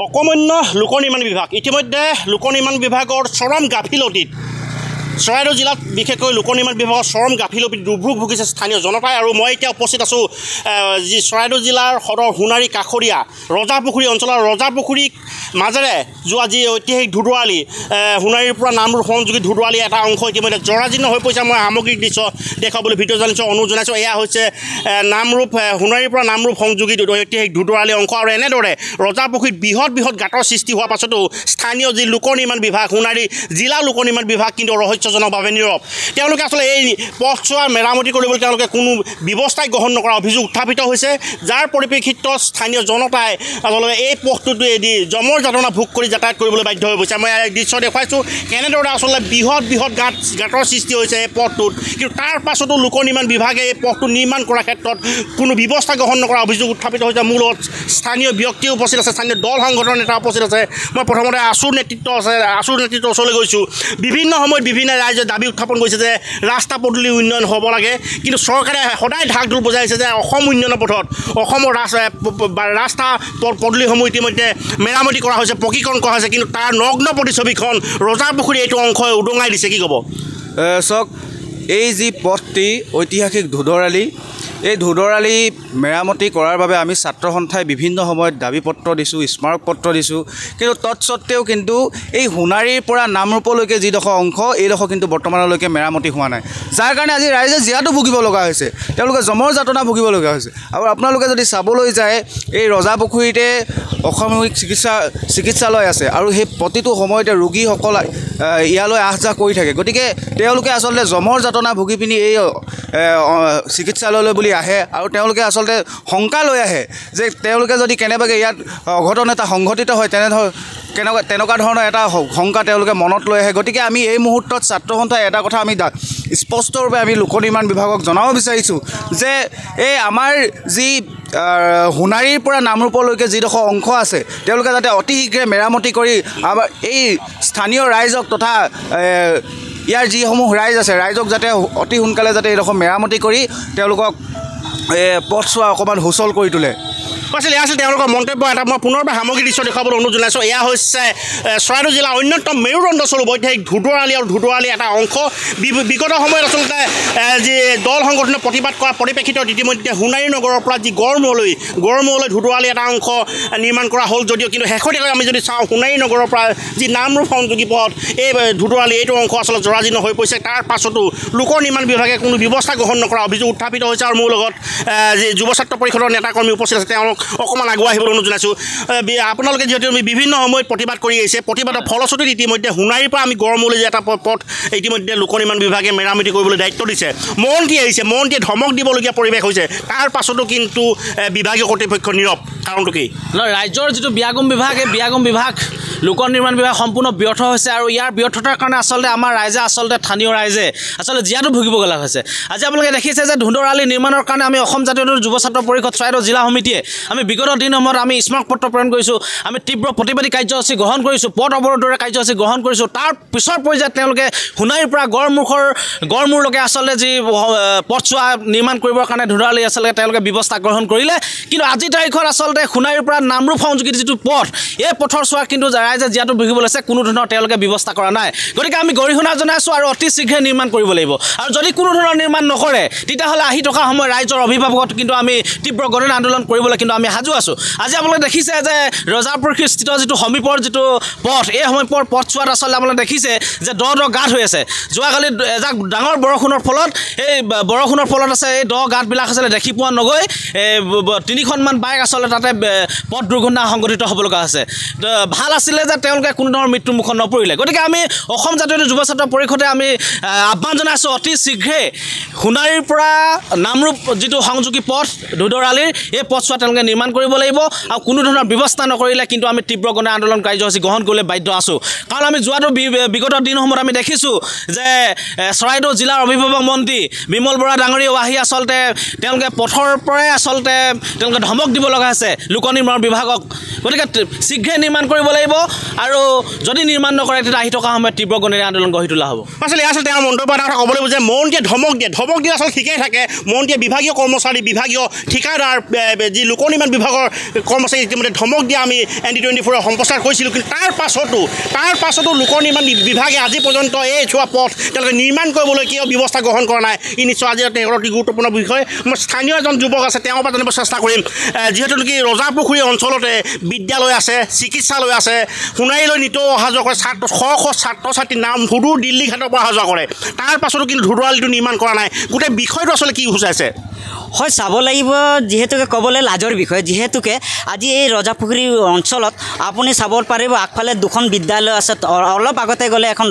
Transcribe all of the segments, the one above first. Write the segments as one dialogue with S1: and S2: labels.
S1: অকমান্য লোক নিৰ্মাণ বিভাগ ইতিমধ্যে লোক নিৰ্মাণ বিভাগৰ চৰম গাফিলতিত চৰাইদেউ জিলাত বিশেষকৈ লোক নিৰ্মাণ বিভাগৰ চৰম গাফিলতিত দুৰ্ভোগ ভুগিছে স্থানীয় জনতাই। আৰু মই এতিয়া উপস্থিত আছোঁ যি চৰাইদেউ জিলাৰ সদৰ সোণাৰী কাষৰীয়া ৰজাপুখুৰী অঞ্চলৰ ৰজাপুখুৰীক মাজেৰে যোৱা যি ঐতিহাসিক ধুদুৱালি সোণাৰীৰ পৰা নামৰূপ সংযোগী ধুদুৱালি এটা অংশ ইতিমধ্যে জৰাজীৰ্ণ হৈ পৰিছে। মই সামগ্ৰিক দৃশ্য দেখুৱাবলৈ ভিডিঅ' জানিছোঁ অনুৰোধ জনাইছোঁ। এয়া হৈছে নামৰূপ সোণাৰীৰ পৰা নামৰূপ সংযোগী ঐতিহাসিক ধুদুৱালি অংশ। আৰু এনেদৰে ৰজাপুখুৰীত বৃহৎ বৃহৎ গাঁতৰ সৃষ্টি হোৱাৰ পাছতো স্থানীয় যি লোক নিৰ্মাণ বিভাগ সোণাৰী জিলা লোক নিৰ্মাণ বিভাগ কিন্তু ৰহস্যজনকভাৱে নীৰৱ। তেওঁলোকে আচলতে এই পথছোৱা মেৰামতি কৰিবলৈ তেওঁলোকে কোনো ব্যৱস্থাই গ্ৰহণ নকৰা অভিযোগ উত্থাপিত হৈছে, যাৰ পৰিপ্ৰেক্ষিতত স্থানীয় জনতাই আচলতে এই পথটোৱেদি জমৰ যাতনা ভোগ কৰি যাতায়াত কৰিবলৈ বাধ্য হৈ গৈছে। মই দৃশ্য দেখুৱাইছোঁ কেনেদৰে আচলতে বৃহৎ বৃহৎ গাঁতৰ সৃষ্টি হৈছে এই পথটোত, কিন্তু তাৰ পাছতো লোক নিৰ্মাণ বিভাগে এই পথটো নিৰ্মাণ কৰাৰ ক্ষেত্ৰত কোনো ব্যৱস্থা গ্ৰহণ নকৰা অভিযোগ উত্থাপিত হৈছে। মোৰ লগত স্থানীয় ব্যক্তি উপস্থিত আছে, স্থানীয় দল সংগঠনৰ নেতা উপস্থিত আছে। মই প্ৰথমতে আছুৰ নেতৃত্বৰ ওচৰলৈ গৈছোঁ। বিভিন্ন সময়ত বিভিন্ন ৰাইজে দাবী উত্থাপন কৰিছে যে ৰাস্তা পদূলি উন্নয়ন হ'ব লাগে, কিন্তু চৰকাৰে সদায় ঢাক ঢোল বজাইছে যে অসম উন্নয়নৰ পথত অসমৰ ৰাস্তা পদূলিসমূহ ইতিমধ্যে মেৰামতি কৰা হৈছে, পকীকৰণ কৰা হৈছে, কিন্তু তাৰ নগ্ন প্ৰতিছবিখন ৰজাপুখুৰী এইটো অংশই উদঙাই দিছে। কি ক'ব?
S2: চাওক, এই যি পথটি ঐতিহাসিক ধুদৰালি, এই ধুদৰালি মেৰামতি কৰাৰ বাবে আমি ছাত্ৰ সন্থাই বিভিন্ন সময়ত দাবী পত্ৰ দিছোঁ, স্মাৰক পত্ৰ দিছোঁ, কিন্তু তৎসত্ত্বেও কিন্তু এই সোণাৰীৰ পৰা নামৰূপলৈকে যিডোখৰ অংশ এইডোখৰ কিন্তু বৰ্তমানলৈকে মেৰামতি হোৱা নাই, যাৰ কাৰণে আজি ৰাইজে জীয়াতো ভুগিব লগা হৈছে, তেওঁলোকে জমৰ যাতনা ভুগিব লগা হৈছে। আৰু আপোনালোকে যদি চাবলৈ যায় এই ৰজাপুখুৰীতে অসামৰিক চিকিৎসালয় আছে আৰু সেই প্ৰতিটো সময়তে ৰোগীসকল ইয়ালৈ আহ যাহ কৰি থাকে। গতিকে তেওঁলোকে আচলতে জমৰ যাতনা ভুগি পিনি এই চিকিৎসালয়লৈ বুলি আহে আৰু তেওঁলোকে আচলতে শংকা লৈ আহে যে তেওঁলোকে যদি কেনেবাকৈ ইয়াত অঘটন এটা সংঘটিত হয় তেনেকুৱা ধৰণৰ এটা শংকা তেওঁলোকে মনত লৈ আহে। গতিকে আমি এই মুহূৰ্তত ছাত্ৰ সন্থাই এটা কথা আমি স্পষ্টৰূপে আমি লোক নিৰ্মাণ বিভাগক জনাব বিচাৰিছোঁ যে এই আমাৰ যি সোণাৰীৰ পৰা নামৰূপলৈকে যিডোখৰ অংশ আছে তেওঁলোকে যাতে অতি শীঘ্ৰে মেৰামতি কৰি আমাৰ এই স্থানীয় ৰাইজক তথা ইয়াৰ যিসমূহ ৰাইজ আছে ৰাইজক যাতে অতি সোনকালে যাতে এইডোখৰ মেৰামতি কৰি তেওঁলোকক পথছোৱা অকণমান সুচল কৰি তোলে।
S1: কৈছিল এয়া আছিল তেওঁলোকৰ মন্তব্য। এটা মই পুনৰবাৰ সামগ্ৰিক দৃশ্য দেখুৱাবলৈ অনুৰোধ জনাইছোঁ। এয়া হৈছে চৰাইদেউ জিলাৰ অন্যতম মেৰুদণ্ডস্বৰূপ ঐতিহাসিক ধুদুৱালি আৰু ধুদুৱালি এটা অংশ। বিগত সময়ত আচলতে যি দল সংগঠনে প্ৰতিবাদ কৰা পৰিপ্ৰেক্ষিতত ইতিমধ্যে সোণাৰী নগৰৰ পৰা যি গড়মূৰলৈ ধুদুৱালি এটা অংশ নিৰ্মাণ কৰা হ'ল যদিও, কিন্তু শেহতীয়াকৈ আমি যদি চাওঁ সোণাৰী নগৰৰ পৰা যি নামৰূপ সংযোগী পথ এই ধুদুৱালি এইটো অংশ আচলতে জৰাজীৰ্ণ হৈ পৰিছে। তাৰ পাছতো লোক নিৰ্মাণ বিভাগে কোনো ব্যৱস্থা গ্ৰহণ নকৰা অভিযোগ উত্থাপিত হৈছে। আৰু মোৰ লগত যি যুৱ ছাত্ৰ পৰিষদৰ নেতাকৰ্মী উপস্থিত আছে, তেওঁলোক অকণমান আগুৱাই আহিবলৈ অনুৰোধ জনাইছোঁ। আপোনালোকে যিহেতু আমি বিভিন্ন সময়ত প্ৰতিবাদ কৰি আহিছে, প্ৰতিবাদৰ ফলশ্ৰুতিত ইতিমধ্যে সোণাৰীৰ পৰা আমি গড়মূৰলৈ যে এটা পথ ইতিমধ্যে লোক নিৰ্মাণ বিভাগে মেৰামতি কৰিবলৈ দায়িত্ব দিছে। মন্ত্ৰী আহিছে, মন্ত্ৰীয়ে ধমক দিবলগীয়া পৰিৱেশ হৈছে, তাৰ পাছতো কিন্তু বিভাগীয় কৰ্তৃপক্ষ নীৰৱ। কাৰণটো কি?
S3: ৰাজ্যৰ যিটো বিয়াগম বিভাগ, এই বিয়াগম বিভাগ লোক নিৰ্মাণ বিভাগ সম্পূৰ্ণ ব্যৰ্থ হৈছে আৰু ইয়াৰ ব্যৰ্থতাৰ কাৰণে আচলতে আমাৰ ৰাইজে স্থানীয় ৰাইজে আচলতে জীয়াতো ভুগিব লগা হৈছে। আজি আপোনালোকে দেখিছে যে ধুদৰালি নিৰ্মাণৰ কাৰণে আমি অসম জাতীয় যুৱ ছাত্ৰ পৰিষদ চৰাইদেউ জিলা সমিতিয়ে আমি বিগত দিনসমূহত আমি স্মাৰক পত্ৰ প্ৰেৰণ কৰিছোঁ, আমি তীব্ৰ প্ৰতিবাদী কাৰ্যসূচী গ্ৰহণ কৰিছোঁ, পথ অৱৰোধৰে কাৰ্যসূচী গ্ৰহণ কৰিছোঁ। তাৰ পিছৰ পৰ্যায়ত তেওঁলোকে সোণাৰীৰ পৰা গড়মূৰলৈকে আচলতে যি পথছোৱা নিৰ্মাণ কৰিবৰ কাৰণে ধুদৰালি আচলতে তেওঁলোকে ব্যৱস্থা গ্ৰহণ কৰিলে, কিন্তু আজিৰ তাৰিখত আচলতে সোণাৰীৰ পৰা নামৰূপ সংযোগী যিটো পথ এই পথৰ চোৱা কিন্তু ৰাইজে জীয়াতো ভুগিব লৈছে, কোনো ধৰণৰ তেওঁলোকে ব্যৱস্থা কৰা নাই। গতিকে আমি গৰিহণা জনাইছোঁ আৰু অতি শীঘ্ৰে নিৰ্মাণ কৰিব লাগিব। আৰু যদি কোনো ধৰণৰ নিৰ্মাণ নকৰে তেতিয়াহ'লে আহি থকা সময় ৰাইজৰ অভিভাৱকত কিন্তু আমি তীব্ৰ গণ আন্দোলন কৰিবলৈ কিন্তু আমি সাজু আছোঁ। আজি আপোনালোকে দেখিছে যে ৰজাপুখুৰীস্থিত যিটো সমীপৰ যিটো পথ, এই সমীপৰ পথছোৱাত আচলতে আপোনালোকে দেখিছে যে দ গাঁত হৈ আছে। যোৱাকালি এজাক ডাঙৰ বৰষুণৰ ফলত আছে এই দ গাঁতবিলাক আচলতে দেখি পোৱা নগৈ 3খনমান বাইক আচলতে তাতে পথ দুৰ্ঘটনা সংঘটিত হ'ব লগা হৈছে। ভাল আছিলে যে তেওঁলোকে কোনো ধৰণৰ মৃত্যুৰ মুখত নপৰিলে। গতিকে আমি অসম জাতীয় যুৱ ছাত্ৰ পৰিষদে আমি আহ্বান জনাইছোঁ অতি শীঘ্ৰে সোণাৰীৰ পৰা নামৰূপ যিটো সংযোগী পথ ধুদৰালিৰ এই পথছোৱা তেওঁলোকে নিৰ্মাণ কৰিব লাগিব আৰু কোনো ধৰণৰ ব্যৱস্থা নকৰিলে কিন্তু আমি তীব্ৰ গণ আন্দোলন কাৰ্যসূচী গ্ৰহণ কৰিবলৈ বাধ্য আছোঁ। কাৰণ আমি যোৱাটো বিগত দিনসমূহত আমি দেখিছোঁ যে চৰাইদেউ জিলাৰ অভিভাৱক মন্ত্ৰী বিমল বৰা ডাঙৰীয়াও আহি আচলতে তেওঁলোকে পথৰ পৰাই আচলতে তেওঁলোকে ধমক দিব লগা হৈছে লোক নিৰ্মাণ বিভাগক। গতিকে শীঘ্ৰে নিৰ্মাণ কৰিব লাগিব আৰু যদি নিৰ্মাণ নকৰে তেতিয়া আহি থকা সময়ত তীব্ৰ গণেৰে আন্দোলন গঢ়ি তোলা হ'ব
S1: আচলতে আচলতে তেওঁ মন্তব্য এটা ক'ব লাগিব যে মন্ত্ৰীয়ে ধমক দিয়ে আচলতে ঠিকেই থাকে মন্ত্ৰীয়ে বিভাগীয় কৰ্মচাৰী বিভাগীয় ঠিকাদাৰ যি লোক নিৰ্মাণ বিভাগৰ কৰ্মচাৰী ইতিমধ্যে ধমক দিয়া আমি ND24 সম্প্ৰচাৰ কৰিছিলোঁ কিন্তু তাৰ পাছতো লোক নিৰ্মাণ বিভাগে আজি পৰ্যন্ত এই ছোৱা পথ তেওঁলোকে নিৰ্মাণ কৰিবলৈ কিয় ব্যৱস্থা গ্ৰহণ কৰা নাই ই নিশ্চয় আজি তেওঁৰ অতি গুৰুত্বপূৰ্ণ বিষয় মই স্থানীয় এজন যুৱক আছে তেওঁৰ পৰা জানিব চেষ্টা কৰিম যিহেতু নেকি ৰজাপুখুৰী অঞ্চলতে বিদ্যালয় আছে চিকিৎসালয় আছে সোণাৰীলৈ নিতৌ অহা যোৱা কৰে শ ছাত্ৰ ছাত্ৰী নাম সুদূৰ দিল্লী ঘাটৰ পৰা অহা যোৱা কৰে তাৰ পাছতো কিন্তু ধুদৰালিটো নিৰ্মাণ কৰা নাই গোটেই বিষয়টো আচলতে কি সূচাইছে
S4: হয় চাব লাগিব যেহেতুকে ক'বলৈ লাজৰ বিষয় যেহেতুকে আজি এই ৰজাপুখুৰী অঞ্চলত আপুনি চাব পাৰিব আগফালে দুখন বিদ্যালয় আছে অলপ আগতে গ'লে এখন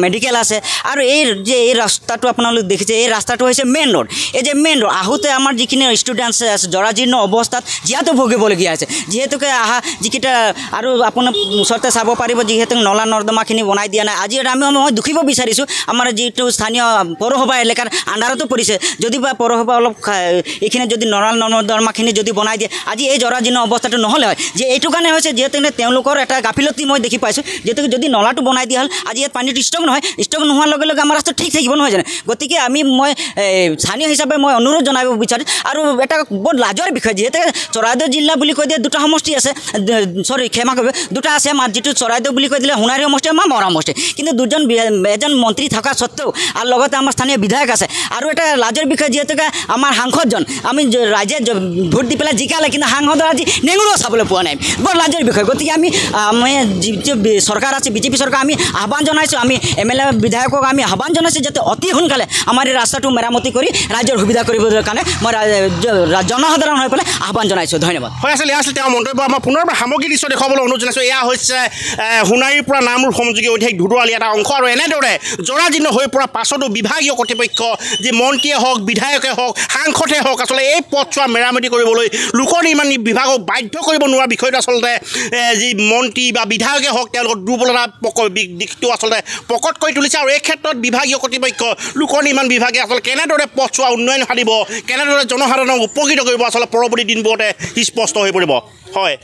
S4: মেডিকেল আছে আৰু এই যে এই ৰাস্তাটো আপোনালোক দেখিছে এই ৰাস্তাটো হৈছে মেইন ৰোড এই যে মেইন ৰোড আহোঁতে আমাৰ যিখিনি ষ্টুডেণ্টছ আছে জৰাজীৰ্ণ অৱস্থাত যিহেতু ভুগিবলগীয়া আছে যিহেতুকে আহা যিকেইটা আৰু আপোনাৰ ওচৰতে চাব পাৰিব যিহেতু নলা নৰ্দমাখিনি বনাই দিয়া নাই আজি মই দুখিব বিচাৰিছোঁ আমাৰ যিটো স্থানীয় পৌৰসভা এলেকাৰ আণ্ডাৰতো পৰিছে যদি বা পৌৰসভা অলপ এইখিনি যদি নলা নৰ্দমাখিনি যদি বনাই দিয়ে আজি এই জৰাজীৰ্ণ অৱস্থাটো নহ'লে হয় যে এইটো কাৰণে হৈছে যিহেতু তেওঁলোকৰ এটা গাফিলতি মই দেখি পাইছোঁ যিহেতু যদি নলাটো বনাই দিয়া হ'ল আজি ইয়াত পানীটো ষ্টক নহয় ষ্টক নোহোৱাৰ লগে লগে আমাৰ ৰাস্তা ঠিক থাকিব নহয় জানো গতিকে মই স্থানীয় হিচাপে মই অনুৰোধ জনাব বিচাৰিম আৰু এটা বৰ লাজৰ বিষয় যিহেতু চৰাইদেউ জিলা বুলি কৈ দিয়ে দুটা সমষ্টি আছে ক্ষমা কৰিব দুটা আছে আমাৰ যিটো চৰাইদেউ বুলি কৈ দিলে সোণাৰী সমষ্টি আমাৰ মৰা সমষ্টি কিন্তু এজন মন্ত্ৰী থকা স্বত্তেও আৰু লগতে আমাৰ স্থানীয় বিধায়ক আছে আৰু এটা লাজৰ বিষয় যিহেতুকে আমাৰ সাংসদজন আমি ৰাইজে ভোট দি পেলাই জিকালে কিন্তু সাংসদৰ আজি নেঙুৰো চাবলৈ পোৱা নাই বৰ লাজৰ বিষয় গতিকে আমি যিটো চৰকাৰ আছে বিজেপি চৰকাৰ আমি আহ্বান জনাইছোঁ আমি MLA বিধায়কক আমি আহ্বান জনাইছোঁ যাতে অতি সোনকালে আমাৰ এই ৰাস্তাটো মেৰামতি কৰি ৰাইজৰ সুবিধা কৰিবলৈ কাৰণে মই জনসাধাৰণ হৈ পেলাই আহ্বান জনাইছোঁ ধন্যবাদ
S1: হয় আচলতে তেওঁ মন্তব্য আমাৰ পুনৰ সামগ্ৰী দৃশ্য দেখুৱাবলৈ অনুৰোধ জনাইছোঁ এয়া হৈছে সোণাৰীৰ পৰা নামৰূপ সংযোগী ঐতিহাসিক ধুদৰালি এটা অংশ আৰু এনেদৰে জৰাজীৰ্ণ হৈ পৰা পাছতো বিভাগীয় কৰ্তৃপক্ষ যি মন্ত্ৰীয়ে হওক বিধায়কে হওক সাংসদে হওক আচলতে এই পথছোৱা মেৰামতি কৰিবলৈ লোক নিৰ্মাণ বিভাগক বাধ্য কৰিব নোৱাৰা বিষয়টো আচলতে যি মন্ত্ৰী বা বিধায়কে হওক তেওঁলোকৰ দুৰ্বলতা দিশটো আচলতে প্ৰকট কৰি তুলিছে আৰু এই ক্ষেত্ৰত বিভাগীয় কৰ্তৃপক্ষ লোক নিৰ্মাণ বিভাগে আচলতে কেনেদৰে পথছোৱা উন্নয়ন সাধিব কেনেদৰে জনসাধাৰণক উপকৃত কৰিব আচলতে পৰৱৰ্তী দিনবোৰতে স্পষ্ট হৈ পৰিব হয়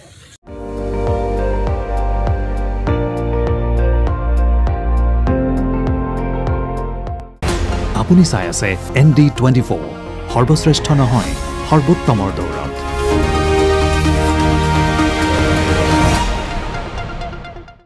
S5: আপুনি চাই আছে ND24 সৰ্বশ্ৰেষ্ঠ নহয় সৰ্বোত্তমৰ দৌৰ